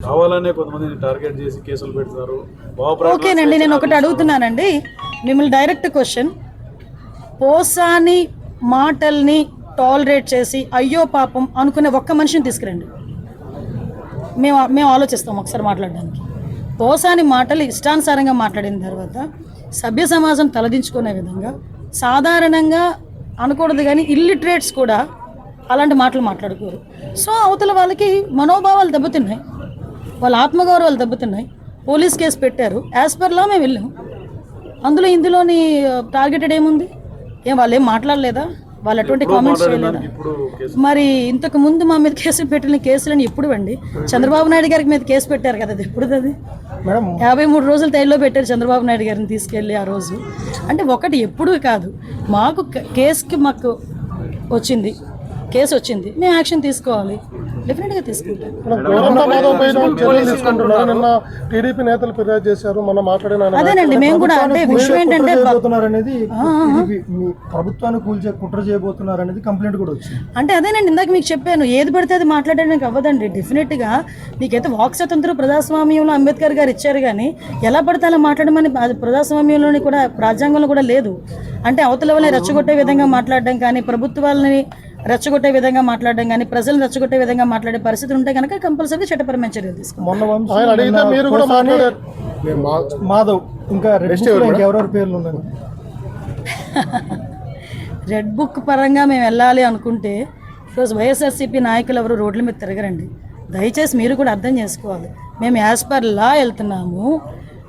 కావాలనే కొంతమందిని టార్గెట్ చేసి కేసులు పెడతారు. ఓకేనండి, నేను ఒకటి అడుగుతున్నానండి మిమ్మల్ని డైరెక్ట్ క్వశ్చన్. పోసాని మాటల్ని టాలరేట్ చేసి అయ్యో పాపం అనుకునే ఒక్క మనిషిని తీసుకురండి, మేము ఆలోచిస్తాం ఒకసారి మాట్లాడడానికి. పోసాని మాటలు ఇష్టానుసారంగా మాట్లాడిన తర్వాత సభ్య సమాజం తలదించుకునే విధంగా సాధారణంగా అనకూడదు కానీ ఇల్లిటరేట్స్ కూడా అలాంటి మాటలు మాట్లాడుకోరు. సో అవతల వాళ్ళకి మనోభావాలు దెబ్బతిన్నాయి, వాళ్ళ ఆత్మగౌరవాలు దెబ్బతిన్నాయి. పోలీస్ కేసు పెట్టారు, యాజ్ పర్ లా మేము వెళ్ళాం. ఇందులోని టార్గెటెడ్ ఏముంది? వాళ్ళు ఏం మాట్లాడలేదా? వాళ్ళు అటువంటి కామెంట్స్ చేయలేదా? మరి ఇంతకు ముందు మా మీద కేసులు పెట్టిన కేసులని ఎప్పుడు అండి? చంద్రబాబు నాయుడు గారికి మీద కేసు పెట్టారు కదా, అది ఎప్పుడు? అది 53 రోజులు తైల్లో పెట్టారు చంద్రబాబు నాయుడు గారిని తీసుకెళ్ళి ఆ రోజు. అంటే ఒకటి ఎప్పుడు కాదు, మాకు కేసు వచ్చింది, మేము యాక్షన్ తీసుకోవాలి, డెఫినెట్గా తీసుకుంటాం. అదేనండి, మేము కూడా అంటే విషయం ఏంటంటే ప్రభుత్వాన్ని కూల్చే కుట్ర చేయబోతున్నారు అనేది కంప్లైంట్ కూడా వచ్చింది. అంటే అదేనండి, ఇందాక మీకు చెప్పాను, ఏది పడితే అది మాట్లాడడానికి అవ్వదండి. డెఫినెట్గా మీకైతే వాక్ స్వతంత్రం ప్రజాస్వామ్యంలో అంబేద్కర్ గారు ఇచ్చారు, కానీ ఎలా పడితే అలా మాట్లాడమని ప్రజాస్వామ్యంలోని కూడా రాజ్యాంగంలో కూడా లేదు. అంటే అవతల వాళ్ళని రెచ్చగొట్టే విధంగా మాట్లాడడం కానీ, ప్రభుత్వాలని రెచ్చగొట్టే విధంగా మాట్లాడడం కానీ, ప్రజలను రెచ్చగొట్టే విధంగా మాట్లాడే పరిస్థితి ఉంటే కనుక కంపల్సరీ చట్టపరమైన చర్యలు తీసుకుంటాం. మాధవ్ ఇంకా ఎవరెవరి పేర్లు ఉన్నాయి? రెడ్ బుక్ పరంగా మేము వెళ్ళాలి అనుకుంటే ఈరోజు వైఎస్ఆర్సీపీ నాయకులు ఎవరు రోడ్ల మీద తిరగరండి. దయచేసి మీరు కూడా అర్థం చేసుకోవాలి. మేము యాజ్ పర్ లా వెళ్తున్నాము,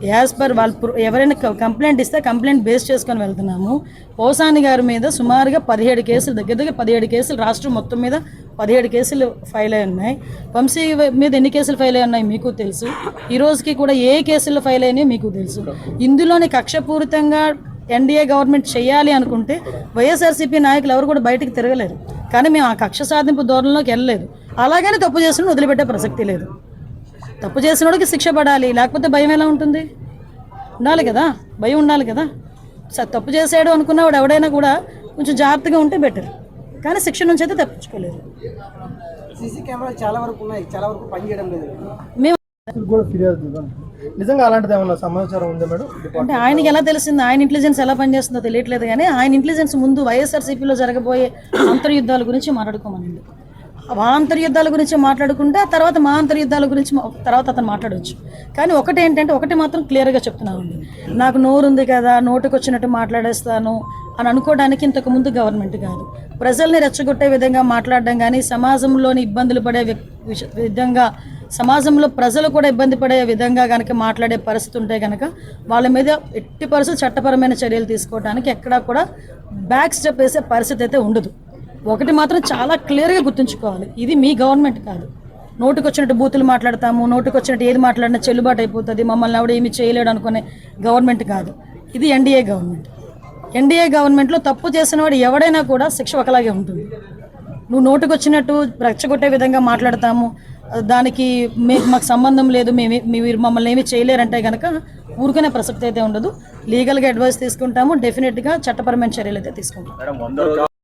యాజ్ పర్ వాళ్ళు ఎవరైనా కంప్లైంట్ ఇస్తే కంప్లైంట్ బేస్ చేసుకొని వెళ్తున్నాము. పోసాని గారి మీద సుమారుగా 17 కేసులు, దగ్గర 17 కేసులు రాష్ట్రం మొత్తం మీద 17 కేసులు ఫైల్ అయి ఉన్నాయి. వంశీ మీద ఎన్ని కేసులు ఫైల్ అయి ఉన్నాయి మీకు తెలుసు. ఈ రోజుకి కూడా ఏ కేసులు ఫైల్ అయినాయో మీకు తెలుసు. ఇందులోని కక్షపూరితంగా ఎన్డీఏ గవర్నమెంట్ చేయాలి అనుకుంటే వైఎస్ఆర్సీపీ నాయకులు ఎవరు కూడా బయటికి తిరగలేరు. కానీ మేము ఆ కక్ష సాధింపు ధోరణిలోకి వెళ్ళలేదు. అలాగని తప్పు చేసిన వదిలిపెట్టే ప్రసక్తి లేదు. తప్పు చేసినోడికి శిక్ష పడాలి, లేకపోతే భయం ఎలా ఉంటుంది? ఉండాలి కదా, భయం ఉండాలి కదా. తప్పు చేసాడు అనుకున్నవాడు ఎవడైనా కూడా కొంచెం జాగ్రత్తగా ఉంటే బెటర్, కానీ శిక్ష నుంచి అయితే తప్పించుకోలేదు. మేము నిజంగా అలాంటిది ఏమన్నా సమాచారం ఉందా మేడం? అంటే ఆయనకి ఎలా తెలిసింది, ఆయన ఇంటెలిజెన్స్ ఎలా పనిచేస్తుందో తెలియట్లేదు. కానీ ఆయన ఇంటెలిజెన్స్ ముందు వైఎస్ఆర్సీపీలో జరగబోయే అంతర్యుద్ధాల గురించి మాట్లాడుకోమనండి. ఆ అంతర్యుద్ధాల గురించి మాట్లాడుకుంటే తర్వాత మా అంతర్యుద్ధాల గురించి తర్వాత అతను మాట్లాడవచ్చు. కానీ ఒకటి మాత్రం క్లియర్గా చెప్తున్నామండి, నాకు నోరు ఉంది కదా, నోటుకు వచ్చినట్టు మాట్లాడేస్తాను అని అనుకోవడానికి ఇంతకు ముందు గవర్నమెంట్ కాదు. ప్రజల్ని రెచ్చగొట్టే విధంగా మాట్లాడడం కానీ, సమాజంలోని ఇబ్బందులు పడే విధంగా, సమాజంలో ప్రజలు కూడా ఇబ్బంది పడే విధంగా కనుక మాట్లాడే పరిస్థితి ఉంటే కనుక వాళ్ళ మీద ఎట్టి పరిస్థితులు చట్టపరమైన చర్యలు తీసుకోవడానికి ఎక్కడా కూడా బ్యాక్ స్టెప్ వేసే పరిస్థితి అయితే ఉండదు. ఒకటి మాత్రం చాలా క్లియర్గా గుర్తుంచుకోవాలి, ఇది మీ గవర్నమెంట్ కాదు. నోటుకు వచ్చినట్టు బూతులు మాట్లాడతాము, నోటుకు వచ్చినట్టు ఏది మాట్లాడినా చెల్లుబాటు అయిపోతుంది, మమ్మల్ని ఎవడు ఏమీ చేయలేడు అనుకునే గవర్నమెంట్ కాదు. ఇది ఎన్డీఏ గవర్నమెంట్. ఎన్డీఏ గవర్నమెంట్లో తప్పు చేసిన వాడు ఎవడైనా కూడా శిక్ష ఒకలాగే ఉంటుంది. నువ్వు నోటుకు వచ్చినట్టు రెచ్చగొట్టే విధంగా మాట్లాడతాము, దానికి మాకు సంబంధం లేదు, మీరు మమ్మల్ని ఏమీ చేయలేరంటే కనుక ఊరుకునే ప్రసక్తి అయితే ఉండదు. లీగల్గా అడ్వైస్ తీసుకుంటాము, డెఫినెట్గా చట్టపరమైన చర్యలు అయితే తీసుకుంటాం.